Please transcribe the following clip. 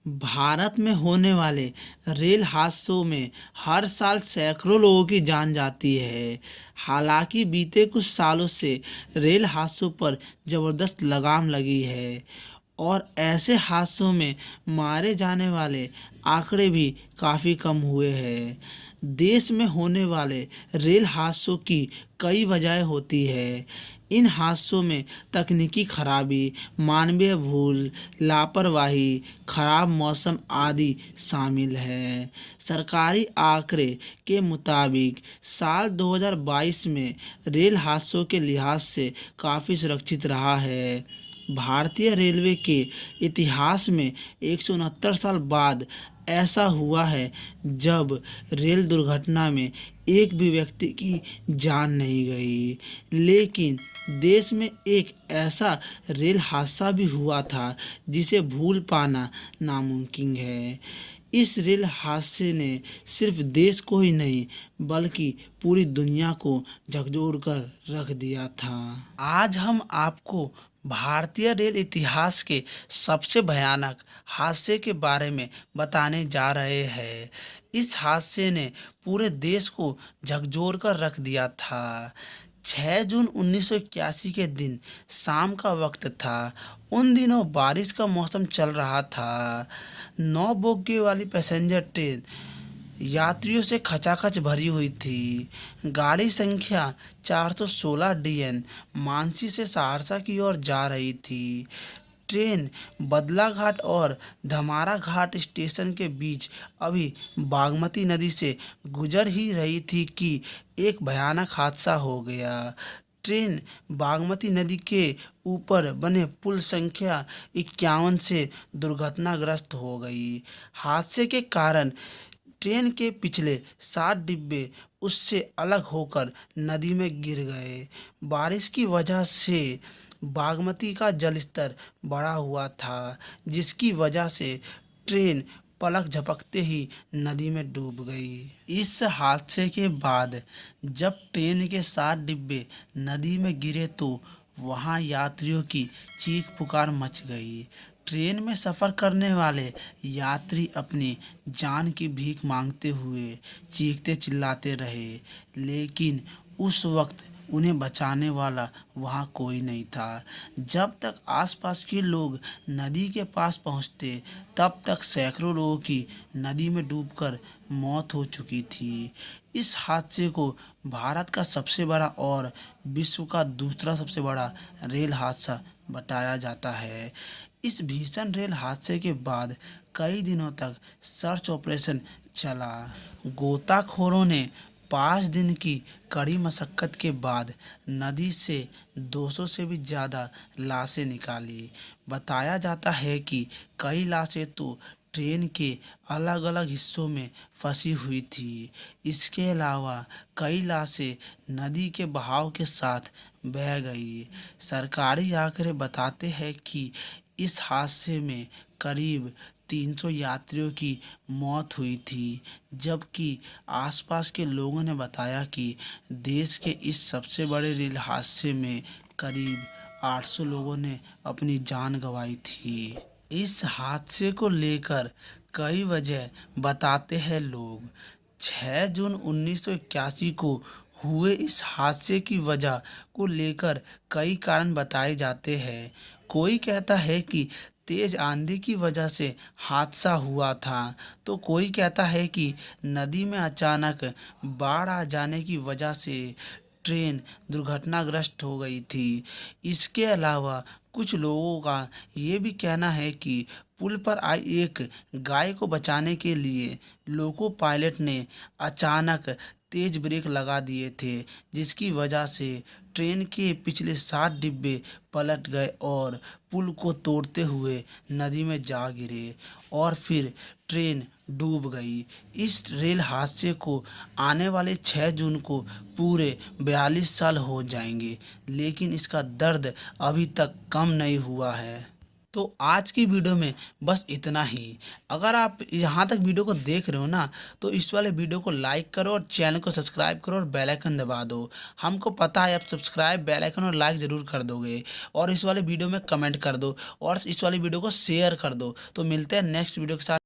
भारत में होने वाले रेल हादसों में हर साल सैकड़ों लोगों की जान जाती है। हालांकि बीते कुछ सालों से रेल हादसों पर जबरदस्त लगाम लगी है और ऐसे हादसों में मारे जाने वाले आंकड़े भी काफ़ी कम हुए हैं। देश में होने वाले रेल हादसों की कई वजह होती है। इन हादसों में तकनीकी खराबी, मानवीय भूल, लापरवाही, खराब मौसम आदि शामिल है। सरकारी आंकड़े के मुताबिक साल 2022 में रेल हादसों के लिहाज से काफ़ी सुरक्षित रहा है। भारतीय रेलवे के इतिहास में 169 साल बाद ऐसा हुआ है जब रेल दुर्घटना में एक भी व्यक्ति की जान नहीं गई। लेकिन देश में एक ऐसा रेल हादसा भी हुआ था जिसे भूल पाना नामुमकिन है। इस रेल हादसे ने सिर्फ देश को ही नहीं बल्कि पूरी दुनिया को झकझोर कर रख दिया था। आज हम आपको भारतीय रेल इतिहास के सबसे भयानक हादसे के बारे में बताने जा रहे हैं। इस हादसे ने पूरे देश को झकझोर कर रख दिया था। 6 जून 1981 के दिन शाम का वक्त था। उन दिनों बारिश का मौसम चल रहा था। 9 बोगी वाली पैसेंजर ट्रेन यात्रियों से खचाखच भरी हुई थी। गाड़ी संख्या 416 डीएन मानसी से सहरसा की ओर जा रही थी। ट्रेन बदलाघाट और धमारा घाट स्टेशन के बीच अभी बागमती नदी से गुजर ही रही थी कि एक भयानक हादसा हो गया। ट्रेन बागमती नदी के ऊपर बने पुल संख्या 51 से दुर्घटनाग्रस्त हो गई। हादसे के कारण ट्रेन के पिछले 7 डिब्बे उससे अलग होकर नदी में गिर गए। बारिश की वजह से बागमती का जलस्तर बढ़ा हुआ था, जिसकी वजह से ट्रेन पलक झपकते ही नदी में डूब गई। इस हादसे के बाद जब ट्रेन के 7 डिब्बे नदी में गिरे तो वहां यात्रियों की चीख पुकार मच गई। ट्रेन में सफ़र करने वाले यात्री अपनी जान की भीख मांगते हुए चीखते चिल्लाते रहे, लेकिन उस वक्त उन्हें बचाने वाला वहाँ कोई नहीं था। जब तक आसपास के लोग नदी के पास पहुँचते, तब तक सैकड़ों लोगों की नदी में डूबकर मौत हो चुकी थी। इस हादसे को भारत का सबसे बड़ा और विश्व का दूसरा सबसे बड़ा रेल हादसा बताया जाता है। इस भीषण रेल हादसे के बाद कई दिनों तक सर्च ऑपरेशन चला। गोताखोरों ने 5 दिन की कड़ी मशक्कत के बाद नदी से 200 से भी ज़्यादा लाशें निकाली। बताया जाता है कि कई लाशें तो ट्रेन के अलग अलग हिस्सों में फंसी हुई थी। इसके अलावा कई लाशें नदी के बहाव के साथ बह गई। सरकारी आंकड़े बताते हैं कि इस हादसे में करीब 300 यात्रियों की मौत हुई थी, जबकि आसपास के लोगों ने बताया कि देश के इस सबसे बड़े रेल हादसे में करीब 800 लोगों ने अपनी जान गंवाई थी। इस हादसे को लेकर कई वजह बताते हैं लोग। 6 जून 1981 को हुए इस हादसे की वजह को लेकर कई कारण बताए जाते हैं। कोई कहता है कि तेज आंधी की वजह से हादसा हुआ था, तो कोई कहता है कि नदी में अचानक बाढ़ आ जाने की वजह से ट्रेन दुर्घटनाग्रस्त हो गई थी। इसके अलावा कुछ लोगों का ये भी कहना है कि पुल पर आई एक गाय को बचाने के लिए लोको पायलट ने अचानक तेज ब्रेक लगा दिए थे, जिसकी वजह से ट्रेन के पिछले 7 डिब्बे पलट गए और पुल को तोड़ते हुए नदी में जा गिरे और फिर ट्रेन डूब गई। इस रेल हादसे को आने वाले 6 जून को पूरे 42 साल हो जाएंगे, लेकिन इसका दर्द अभी तक कम नहीं हुआ है। तो आज की वीडियो में बस इतना ही। अगर आप यहाँ तक वीडियो को देख रहे हो ना, तो इस वाले वीडियो को लाइक करो और चैनल को सब्सक्राइब करो और बेल आइकन दबा दो। हमको पता है आप सब्सक्राइब, बेल आइकन और लाइक ज़रूर कर दोगे, और इस वाले वीडियो में कमेंट कर दो और इस वाली वीडियो को शेयर कर दो। तो मिलते हैं नेक्स्ट वीडियो के साथ।